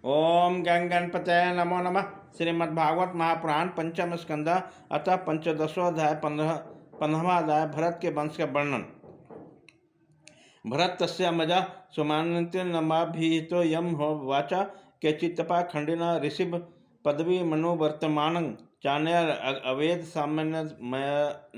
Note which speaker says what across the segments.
Speaker 1: ओम गंग गणपतये नमो नमः। श्रीमद्भागवत महापुराण पंचम स्कंद अतः पंचदशोध्याय 15वां अध्याय भरत के वंश का वर्णन। भरत तस्य मजा सुमानन्तिर्नमाभिहितो यम हो वाचा केचित्तपा खंडिन ऋषिभ पदवी मनोवर्तमानं चान्य अवेद सामान्य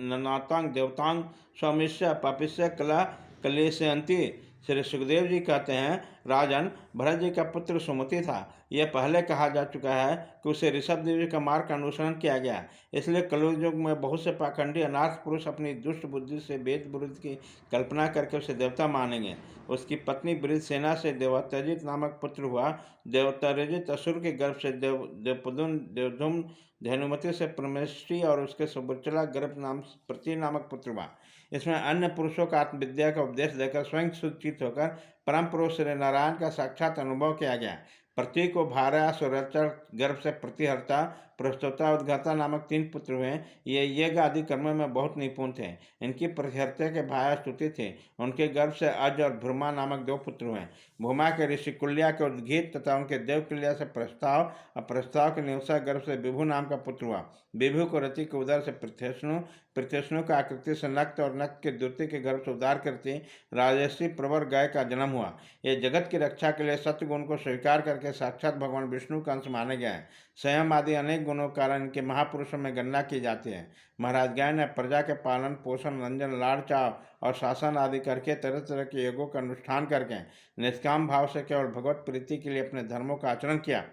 Speaker 1: ननातांग देवतांग सौमिष्य पापिष्य कला कलेशयंती। श्री सुखदेव जी कहते हैं, राजन, भरत जी का पुत्र सुमति था। यह पहले कहा जा चुका है कि उसे ऋषभ देव जी का मार्ग का अनुसरण किया गया, इसलिए कलयुग युग में बहुत से पाखंडी अनाथ पुरुष अपनी दुष्ट बुद्धि से वेद विरुद्ध की कल्पना करके उसे देवता मानेंगे। उसकी पत्नी वृद्धसेना से देवत्यजित नामक पुत्र हुआ। देवत्यजित असुर के गर्भ से देवपुदुन देवधुम धेनुमति से परमेष्टि और उसके सुबुचला गर्भ नाम प्रति नामक पुत्र हुआ। इसमें अन्य पुरुषों का आत्मविद्या का उपदेश देकर स्वयं सुचित होकर परम पुरुष श्री नारायण का साक्षात अनुभव किया गया। पृथ्वी को भारा सुरचर गर्भ से प्रतिहर्ता प्रस्तोता उद्घाता नामक 3 पुत्र हुए। ये यज्ञ आदि कर्मों में बहुत निपुण थे। इनकी प्रतिहर्ता के भाया स्तुति थे। उनके गर्भ से अज और भ्रमा नामक 2 पुत्र हुए। भूमा के ऋषि कुल्या के उद्गीत तथा उनके देव कुल्या से प्रस्ताव और प्रस्ताव के निवसा गर्भ से विभु नाम का पुत्र हुआ। विभु को रति के उदर से प्रत्यष्णु, प्रत्यष्णु का आकृति से नक्त और नक्त के द्वितीय के गर्भ से उदार करती राजर्षि प्रवर गाय का जन्म हुआ। ये जगत की रक्षा के लिए सत्य गुण को स्वीकार करके साक्षात भगवान विष्णु का अंश माने गए हैं। संयम आदि अनेक गुणों के कारण इनके महापुरुषों में गणना की जाती है। महाराज गाय ने प्रजा के पालन पोषण रंजन लाड़ चाव और शासन आदि करके तरह तरह के योगों का अनुष्ठान करके निष्काम भाव से केवल भगवत प्रीति के लिए अपने धर्मों का आचरण किया।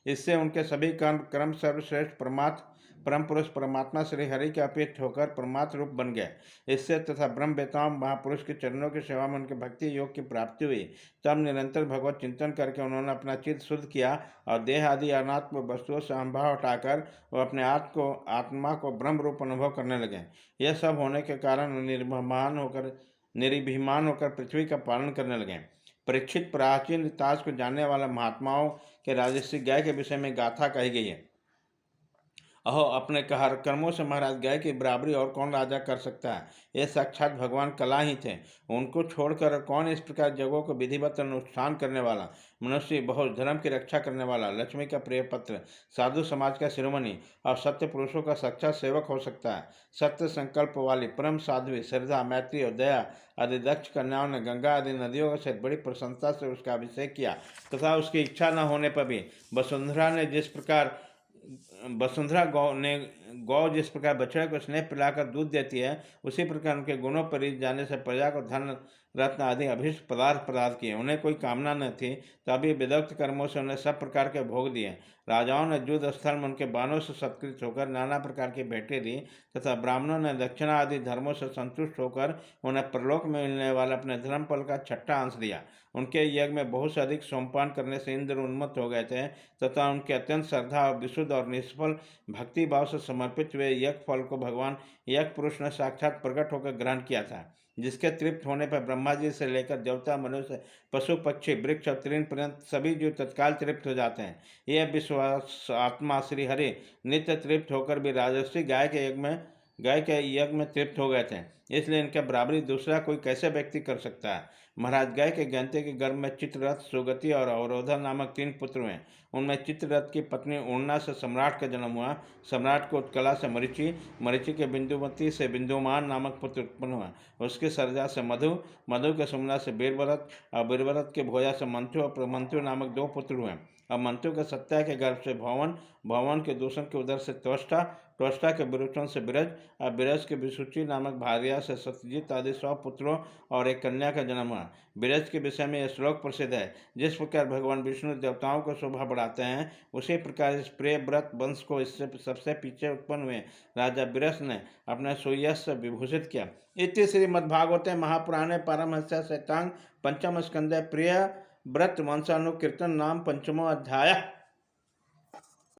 Speaker 1: इससे उनके सभी क्रम सर्वश्रेष्ठ परम पुरुष परमात्मा श्री हरि के अपेक्ष होकर परमात्म रूप बन गए। इससे तथा ब्रह्म वेताओं महापुरुष के चरणों की सेवा में उनके भक्ति योग की प्राप्ति हुई। तब निरंतर भगवत चिंतन करके उन्होंने अपना चित्त शुद्ध किया और देह आदि अनात्म वस्तुओं से अहंभाव हटाकर वह अपने आत्मा को ब्रह्म रूप अनुभव करने लगे। यह सब होने के कारण निर्भिमान होकर पृथ्वी का पालन करने लगे। परीक्षित प्राचीन इतिहास को जानने वाला महात्माओं के राजर्षि गाय के विषय में गाथा कही गई है। अहो, अपने कर्मों से महाराज गाय की बराबरी और कौन राजा कर सकता है। ये साक्षात भगवान कला ही थे। उनको छोड़कर कौन इस प्रकार जगों को विधिवत अनुष्ठान करने वाला, मनुष्य बहुत धर्म की रक्षा करने वाला, लक्ष्मी का प्रिय पत्र, साधु समाज का शिरोमणि और सत्य पुरुषों का साक्षात सेवक हो सकता है। सत्य संकल्प वाली परम साध्वी श्रद्धा मैत्री और दया आदि दक्ष कन्याओं ने गंगा आदि नदियों से बड़ी प्रसन्नता से उसका अभिषेक किया तथा उसकी इच्छा न होने पर भी वसुंधरा गौ जिस प्रकार बछड़े को स्नेह पिलाकर दूध देती है, उसी प्रकार उनके गुणों पर जाने से प्रजा को धन रत्न आदि अभिष्ट पदार्थ किए। उन्हें कोई कामना न थी, तभी विदग्ध कर्मों से उन्हें सब प्रकार के भोग दिए। राजाओं ने युद्ध स्थल में उनके बाणों से सत्कृत होकर नाना प्रकार की भेंटें दी तथा ब्राह्मणों ने दक्षिणा आदि धर्मों से संतुष्ट होकर उन्हें परलोक में मिलने वाला अपने धर्म फल का 6ठा अंश दिया। उनके यज्ञ में बहुत से अधिक सोमपान करने से इंद्र उन्मत्त हो गए थे तथा उनके अत्यंत श्रद्धा और विशुद्ध और निष्फल भक्ति भाव से समर्पित हुए यज्ञ फल को भगवान यज्ञ पुरुष ने साक्षात प्रकट होकर ग्रहण किया था, जिसके तृप्त होने पर ब्रह्मा जी से लेकर देवता मनुष्य पशु पक्षी वृक्ष और तृण पर्यंत सभी जीव तत्काल तृप्त हो जाते हैं। यह विश्वास आत्मा श्री हरि नित्य तृप्त होकर भी राजर्षि गाय के यज्ञ में तृप्त हो गए थे, इसलिए इनके बराबरी दूसरा कोई कैसे व्यक्ति कर सकता है। महाराज गाय के गंते के गर्भ में चित्ररथ, सुगति और अवरोधा नामक 3 पुत्र हुए। उनमें चित्ररथ की पत्नी उड़ना से सम्राट का जन्म हुआ। सम्राट को उत्कला से मरीचि, मरीचि के बिंदुमती से बिंदुमान नामक पुत्र उत्पन्न हुआ। उसके सरजा से मधु, मधु के सुमना से बीरबरत और बीरबरत के भोजा से मंथु और मंथु नामक 2 पुत्र हुए। और मंथु के सत्या के गर्भ से भवन, भवन के दूषण के उदर से त्वष्टा, त्वष्टा के विरोचन से बिरज और बिरज के विसुचि नामक भार्या से सत्यजीत आदि 100 पुत्रों और एक कन्या का जन्म हुआ। बिरज के विषय में यह श्लोक प्रसिद्ध है, जिस प्रकार भगवान विष्णु देवताओं को शोभा बढ़ाते हैं, उसी प्रकार इस प्रिय व्रत वंश को इससे सबसे पीछे उत्पन्न हुए राजा बिरस ने अपने सुयश से विभूषित किया। इति श्रीमद्भागवते महापुराणे पारमहंस्या सहितांग पंचम स्कंदे प्रिय व्रत वंशानुकीर्तन नाम 5वां अध्याय।